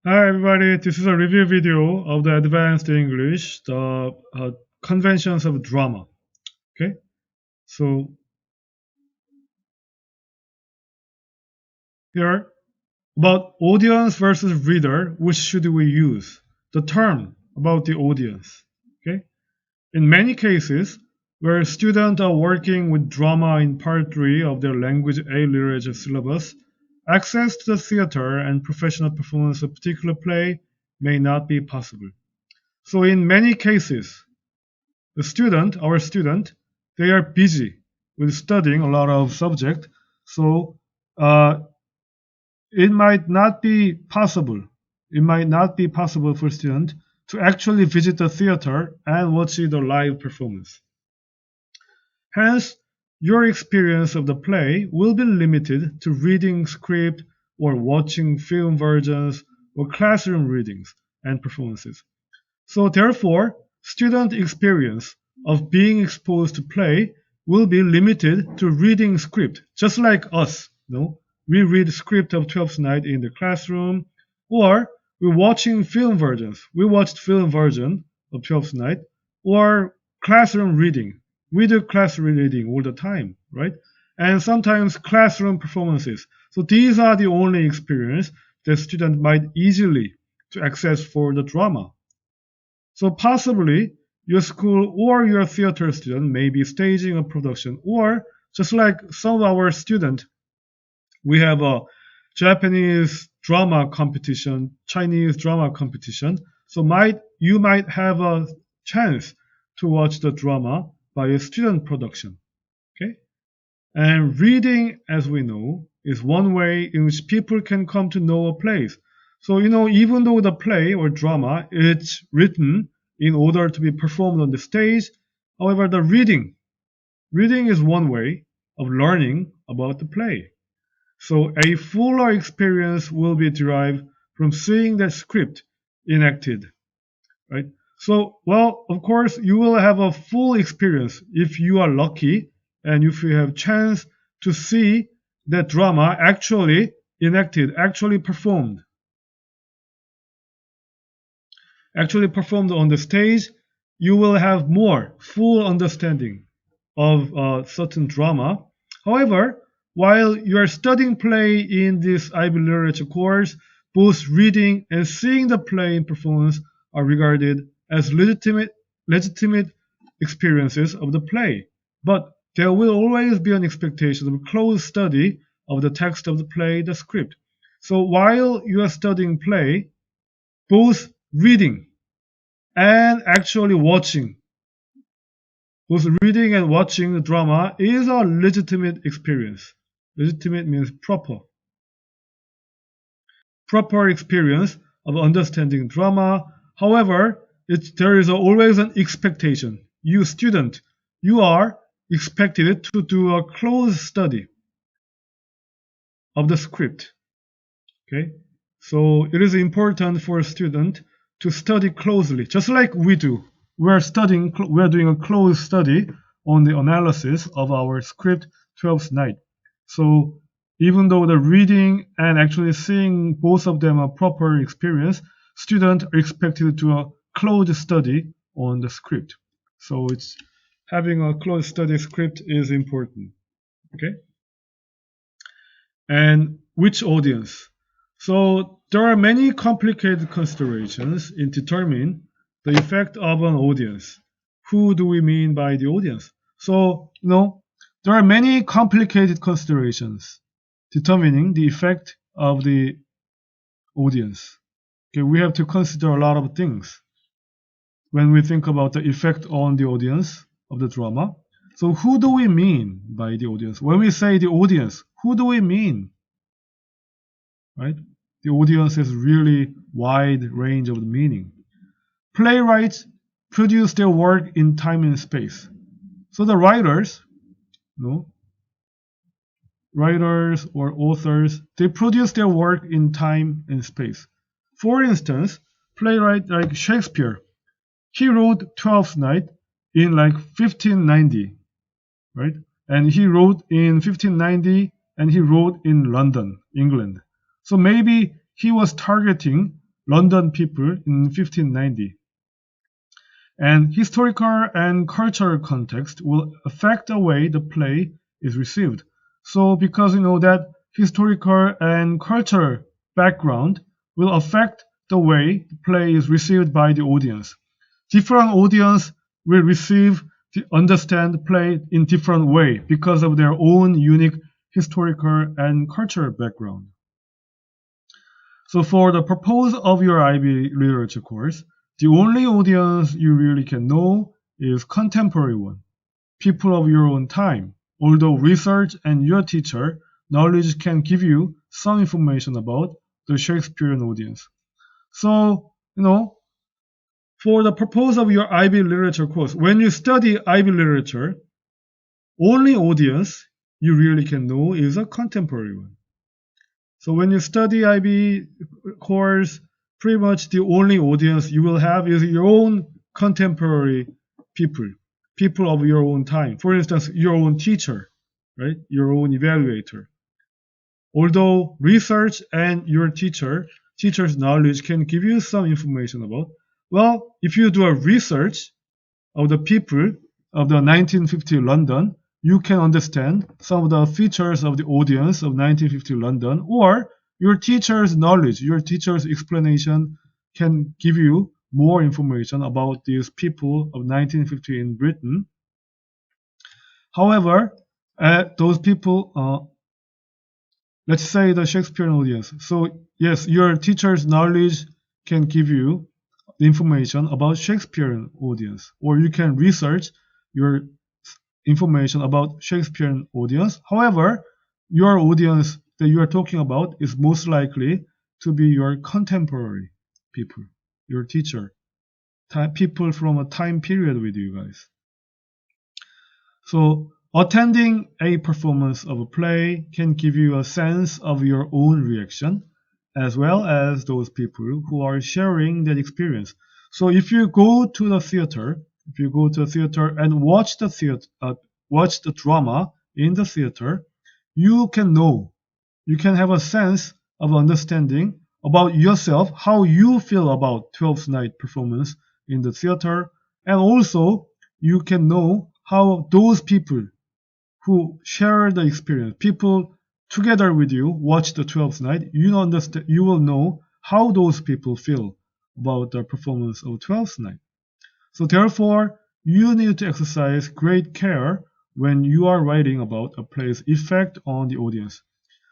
Hi everybody, this is a review video of the Advanced English, the conventions of drama. Okay, so here about audience versus reader, which should we use? The term about the audience. Okay, in many cases where students are working with drama in part 3 of their language A literature syllabus, access to the theater and professional performance of a particular play may not be possible. So in many cases, our student, they are busy with studying a lot of subject. So uh, it might not be possible. It might not be possible for student to actually visit the theater and watch the live performance. Hence, your experience of the play will be limited to reading script or watching film versions or classroom readings and performances. So therefore, student experience of being exposed to play will be limited to reading script, just like us. We read script of 12th Night in the classroom, or we're watching film versions. We watched film version of 12th Night, or classroom reading. We do classroom reading all the time, right? And sometimes classroom performances. So these are the only experience that student might easily to access for the drama. So possibly your school or your theater student may be staging a production, or just like some of our students, we have a Japanese drama competition, Chinese drama competition. So you might have a chance to watch the drama by a student production. Okay? And reading, as we know, is one way in which people can come to know a place. So, even though the play or drama is written in order to be performed on the stage, however, the reading is one way of learning about the play. So a fuller experience will be derived from seeing the script enacted, right? So, well, of course, you will have a full experience if you are lucky and if you have chance to see that drama actually enacted, actually performed on the stage. You will have more full understanding of certain drama. However, while you are studying play in this IB literature course, both reading and seeing the play in performance are regarded as legitimate experiences of the play. But there will always be an expectation of close study of the text of the play, the script. So while you are studying play, both reading and actually watching, both reading and watching the drama is a legitimate experience. Legitimate means proper. Proper experience of understanding drama. However, there is always an expectation. You student, you are expected to do a close study of the script. Okay, so it is important for a student to study closely, just like we do. We're doing a close study on the analysis of our script 12th night. So even though the reading and actually seeing both of them are proper experience, students are expected to do a close study on the script. So it's having a close study script is important. Okay, and which audience? So there are many complicated considerations in determining the effect of an audience. Who do we mean by the audience? So, there are many complicated considerations determining the effect of the audience. Okay, we have to consider a lot of things when we think about the effect on the audience of the drama. So who do we mean by the audience? When we say the audience, who do we mean? Right? The audience has really wide range of meaning. Playwrights produce their work in time and space. So the writers or authors, they produce their work in time and space. For instance, playwright like Shakespeare, he wrote Twelfth Night in like 1590, right? And he wrote in 1590 and he wrote in London, England. So maybe he was targeting London people in 1590. And historical and cultural context will affect the way the play is received. So because you know that historical and cultural background will affect the way the play is received by the audience. Different audience will understand the play in different way because of their own unique historical and cultural background. So for the purpose of your IB literature course, the only audience you really can know is contemporary one, people of your own time, although research and your teacher knowledge can give you some information about the Shakespearean audience. So, for the purpose of your IB literature course, when you study IB literature, only audience you really can know is a contemporary one. So when you study IB course, pretty much the only audience you will have is your own contemporary people of your own time. For instance, your own teacher, right? Your own evaluator. Although research and your teacher's knowledge can give you some information about, well, if you do a research of the people of the 1950 London, you can understand some of the features of the audience of 1950 London, or your teacher's knowledge, your teacher's explanation can give you more information about these people of 1950 in Britain. However, those people, let's say the Shakespearean audience. So yes, your teacher's knowledge can give you the information about Shakespearean audience, or you can research your information about Shakespearean audience. However, your audience that you are talking about is most likely to be your contemporary people, your teacher, people from a time period with you guys. So attending a performance of a play can give you a sense of your own reaction, as well as those people who are sharing that experience. So if you go to the theater, and watch the drama in the theater, you can have a sense of understanding about yourself, how you feel about 12th Night performance in the theater, and also you can know how those people who share the experience, people together with you watch the 12th Night, you will know how those people feel about the performance of 12th Night. So therefore, you need to exercise great care when you are writing about a play's effect on the audience.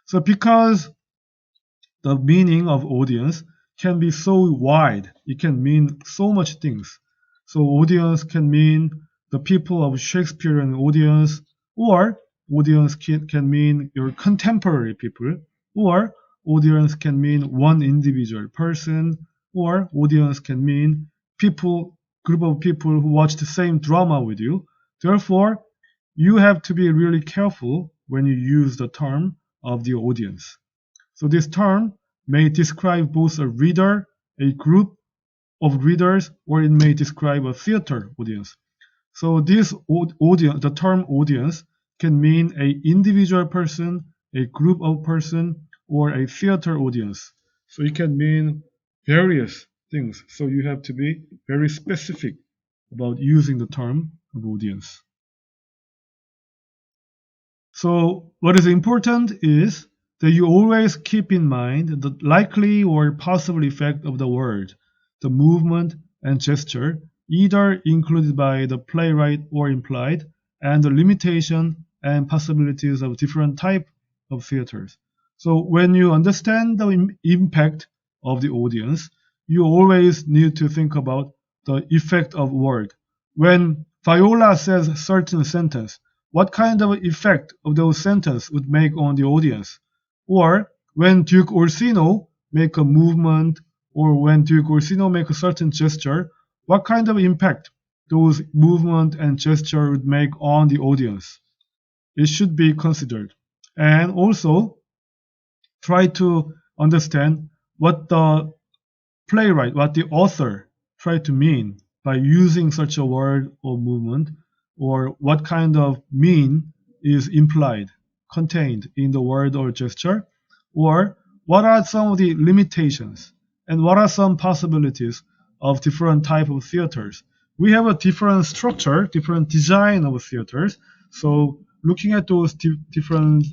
So because the meaning of audience can be so wide, it can mean so much things. So audience can mean the people of Shakespearean audience, or audience can mean your contemporary people, or audience can mean one individual person, or audience can mean group of people who watch the same drama with you. Therefore, you have to be really careful when you use the term of the audience. So this term may describe both a reader, a group of readers, or it may describe a theater audience. So this audience, the term audience, can mean an individual person, a group of person, or a theater audience. So it can mean various things. So you have to be very specific about using the term of audience. So what is important is that you always keep in mind the likely or possible effect of the word, the movement and gesture, either included by the playwright or implied, and the limitation and possibilities of different type of theaters. So when you understand the impact of the audience, you always need to think about the effect of word. When Viola says a certain sentence, what kind of effect of those sentence would make on the audience? Or when Duke Orsino make a movement, or when Duke Orsino make a certain gesture, what kind of impact those movement and gesture would make on the audience? It should be considered. And also try to understand what the playwright, what the author tried to mean by using such a word or movement, or what kind of mean is implied, contained in the word or gesture, or what are some of the limitations and what are some possibilities of different type of theaters. We have a different structure, different design of theaters. So looking at those different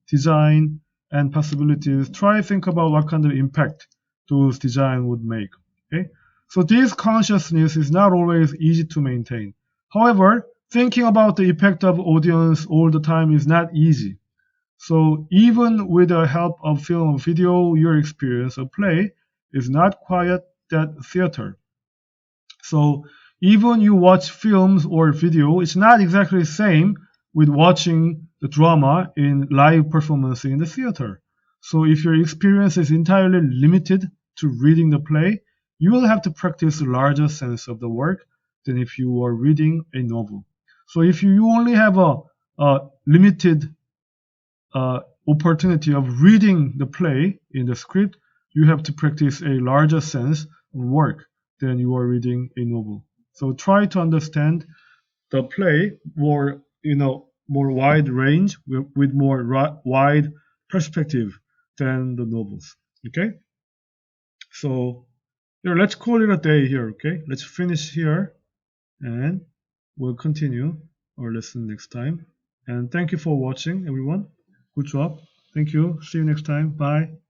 design and possibilities, try to think about what kind of impact those design would make. Okay, so this consciousness is not always easy to maintain. However, thinking about the effect of audience all the time is not easy. So even with the help of film or video, your experience of play is not quite that theater. So even you watch films or video, it's not exactly the same with watching the drama in live performance in the theater. So if your experience is entirely limited to reading the play, you will have to practice a larger sense of the work than if you are reading a novel. So if you only have a limited opportunity of reading the play in the script, you have to practice a larger sense of work than you are reading a novel. So try to understand the play more, more wide range with more wide perspective than the novels. Okay, so here, let's call it a day here. Okay, let's finish here, and we'll continue our lesson next time. And thank you for watching, everyone. Good job. Thank you. See you next time. Bye.